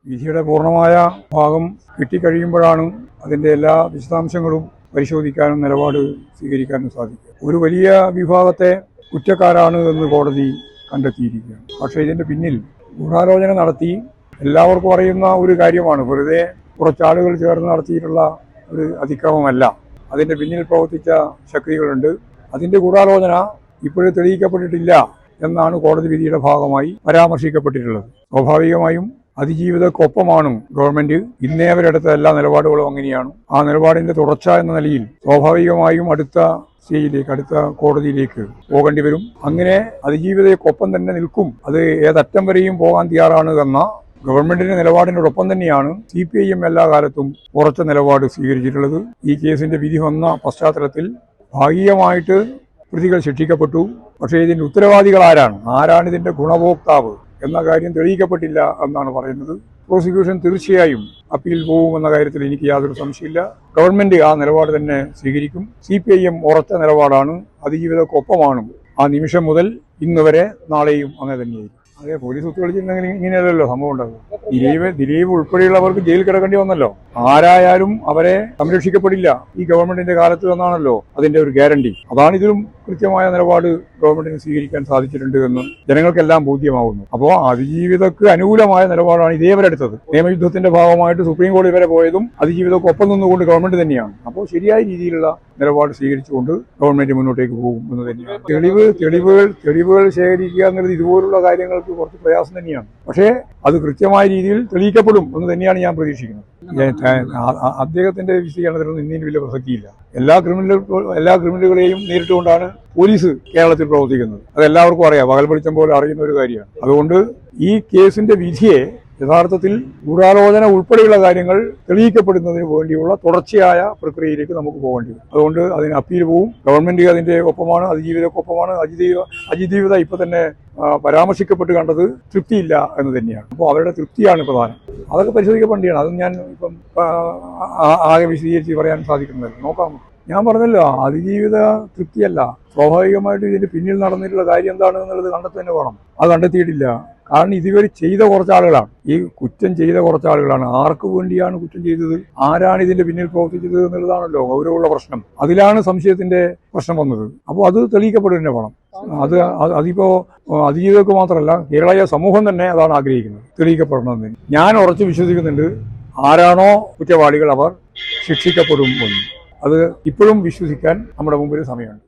വിധിയുടെ പൂർണ്ണമായ ഭാഗം കിട്ടിക്കഴിയുമ്പോഴാണ് അതിൻ്റെ എല്ലാ വിശദാംശങ്ങളും പരിശോധിക്കാനും നിലപാട് സ്വീകരിക്കാനും സാധിക്കുക. ഒരു വലിയ വിഭാഗത്തെ കുറ്റക്കാരാണ് എന്ന് കോടതി കണ്ടെത്തിയിരിക്കുകയാണ്. പക്ഷേ ഇതിൻ്റെ പിന്നിൽ ഗൂഢാലോചന നടത്തി എല്ലാവർക്കും അറിയുന്ന ഒരു കാര്യമാണ്. വെറുതെ കുറച്ചാളുകൾ ചേർന്ന് നടത്തിയിട്ടുള്ള ഒരു അതിക്രമമല്ല. അതിൻ്റെ പിന്നിൽ പ്രവർത്തിച്ച ശക്തികളുണ്ട്. അതിൻ്റെ ഗൂഢാലോചന ഇപ്പോഴും തെളിയിക്കപ്പെട്ടിട്ടില്ല എന്നാണ് കോടതി വിധിയുടെ ഭാഗമായി പരാമർശിക്കപ്പെട്ടിട്ടുള്ളത്. സ്വാഭാവികമായും അതിജീവിതക്കൊപ്പമാണ് ഗവൺമെന്റ്. ഇന്നേ അവരെടുത്ത എല്ലാ നിലപാടുകളും അങ്ങനെയാണ്. ആ നിലപാടിന്റെ തുടർച്ച എന്ന നിലയിൽ സ്വാഭാവികമായും അടുത്ത സ്റ്റേജിലേക്ക്, അടുത്ത കോടതിയിലേക്ക് പോകേണ്ടി വരും. അങ്ങനെ അതിജീവിതയ്ക്കൊപ്പം തന്നെ നിൽക്കും. അത് ഏതറ്റം വരെയും പോകാൻ തയ്യാറാണ് എന്ന ഗവൺമെന്റിന്റെ നിലപാടിനോടൊപ്പം തന്നെയാണ് CPIM എല്ലാ കാലത്തും ഉറച്ച നിലപാട് സ്വീകരിച്ചിട്ടുള്ളത്. ഈ കേസിന്റെ വിധി വന്ന പശ്ചാത്തലത്തിൽ ഭാഗികമായിട്ട് പ്രതികൾ ശിക്ഷിക്കപ്പെട്ടു. പക്ഷേ ഇതിന്റെ ഉത്തരവാദികൾ ആരാണ് ഇതിന്റെ ഗുണഭോക്താവ് എന്ന കാര്യം തെളിയിക്കപ്പെട്ടില്ല എന്നാണ് പറയുന്നത്. പ്രോസിക്യൂഷൻ തീർച്ചയായും അപ്പീൽ പോകുമെന്ന കാര്യത്തിൽ എനിക്ക് യാതൊരു സംശയമില്ല. ഗവൺമെന്റ് ആ നിലപാട് തന്നെ സ്വീകരിക്കും. CPIM ഉറച്ച നിലപാടാണ്. അതിജീവിതക്കൊപ്പമാണ്. ആ നിമിഷം മുതൽ ഇന്ന് വരെ നാളെയും അങ്ങനെ തന്നെയായിരിക്കും. അതെ, പോലീസ് ഒത്തുകളിച്ചിട്ടുണ്ടെങ്കിൽ ഇങ്ങനെയല്ലല്ലോ സംഭവം ഉണ്ടാകും. ദിലീപ് ഉൾപ്പെടെയുള്ളവർക്ക് ജയിൽ കിടക്കേണ്ടി വന്നല്ലോ. ആരായാലും അവരെ സംരക്ഷിക്കപ്പെടില്ല ഈ ഗവൺമെന്റിന്റെ കാലത്ത് എന്നാണല്ലോ അതിന്റെ ഒരു ഗ്യാരണ്ടി. അതാണ് ഇതിലും കൃത്യമായ നിലപാട് ഗവൺമെന്റിന് സ്വീകരിക്കാൻ സാധിച്ചിട്ടുണ്ട് എന്ന് ജനങ്ങൾക്കെല്ലാം ബോധ്യമാവുന്നു. അപ്പോൾ അതിജീവിതക്ക് അനുകൂലമായ നിലപാടാണ് ഇതേവരെ എടുത്തത്. നിയമയുദ്ധത്തിന്റെ ഭാഗമായിട്ട് സുപ്രീം കോടതി വരെ പോയതും അതിജീവിതക്കൊപ്പം നിന്നുകൊണ്ട് ഗവൺമെന്റ് തന്നെയാണ്. അപ്പോൾ ശരിയായ രീതിയിലുള്ള നിലപാട് സ്വീകരിച്ചുകൊണ്ട് ഗവൺമെന്റ് മുന്നോട്ടേക്ക് പോകും എന്ന് തന്നെയാണ്. തെളിവുകൾ ശേഖരിക്കുക എന്നുള്ളത് ഇതുപോലുള്ള കാര്യങ്ങൾക്ക് കുറച്ച് പ്രയാസം തന്നെയാണ്. പക്ഷേ അത് കൃത്യമായ രീതിയിൽ തെളിയിക്കപ്പെടും എന്ന് തന്നെയാണ് ഞാൻ പ്രതീക്ഷിക്കുന്നത്. അദ്ദേഹത്തിന്റെ വിശദീകരണത്തിലൊന്നും ഇന്നിന് വലിയ പ്രസക്തിയില്ല. എല്ലാ ക്രിമിനലുകളെയും നേരിട്ടുകൊണ്ടാണ് പോലീസ് കേരളത്തിൽ പ്രവർത്തിക്കുന്നത്. അതെല്ലാവർക്കും അറിയാം, പകൽ വെളിച്ചം പോലെ അറിയുന്ന ഒരു കാര്യമാണ്. അതുകൊണ്ട് ഈ കേസിന്റെ വിധിയെ യഥാർത്ഥത്തിൽ ഗൂഢാലോചന ഉൾപ്പെടെയുള്ള കാര്യങ്ങൾ തെളിയിക്കപ്പെടുന്നതിന് വേണ്ടിയുള്ള തുടർച്ചയായ പ്രക്രിയയിലേക്ക് നമുക്ക് പോകേണ്ടി വരും. അതുകൊണ്ട് അതിന് അപ്പീൽ പോവും. ഗവൺമെന്റ് അതിന്റെ ഒപ്പമാണ്, അതിജീവിതക്കൊപ്പമാണ്. അതിജീവിത ഇപ്പൊ തന്നെ പരാമർശിക്കപ്പെട്ട് കണ്ടത് തൃപ്തിയില്ല എന്ന് തന്നെയാണ്. അപ്പോൾ അവരുടെ തൃപ്തിയാണ് പ്രധാനം. അതൊക്കെ പരിശോധിക്കപ്പെടേണ്ടതാണ്. അതും ഞാൻ ഇപ്പം ആകെ വിശദീകരിച്ച് പറയാൻ സാധിക്കുന്നില്ല. നോക്കാം. ഞാൻ പറഞ്ഞല്ലോ, അതിജീവിത തൃപ്തിയല്ല. സ്വാഭാവികമായിട്ടും ഇതിന്റെ പിന്നിൽ നടന്നിട്ടുള്ള കാര്യം എന്താണ് എന്നുള്ളത് കണ്ടെത്തന്നെ വേണം. അത് കണ്ടെത്തിയിട്ടില്ല. കാരണം ഇതുവരെ ചെയ്ത കുറച്ചാളുകളാണ്, ഈ കുറ്റം ചെയ്ത കുറച്ചാളുകളാണ്. ആർക്ക് വേണ്ടിയാണ് കുറ്റം ചെയ്തത്, ആരാണ് ഇതിന്റെ പിന്നിൽ പ്രവർത്തിച്ചത് എന്നുള്ളതാണല്ലോ ഗൗരവമുള്ള പ്രശ്നം. അതിലാണ് സംശയത്തിന്റെ പ്രശ്നം വന്നത്. അപ്പോൾ അത് തെളിയിക്കപ്പെടുക തന്നെ വേണം. അതിപ്പോ അതിജീവിതർക്ക് മാത്രമല്ല, കേരളീയ സമൂഹം തന്നെ അതാണ് ആഗ്രഹിക്കുന്നത്, തെളിയിക്കപ്പെടണമെന്ന്. ഞാൻ ഉറച്ചു വിശ്വസിക്കുന്നുണ്ട്, ആരാണോ കുറ്റവാളികൾ അവർ ശിക്ഷിക്കപ്പെടും എന്ന്. അത് ഇപ്പോഴും വിശ്വസിക്കാൻ നമ്മുടെ മുമ്പിൽ സമയമുണ്ട്.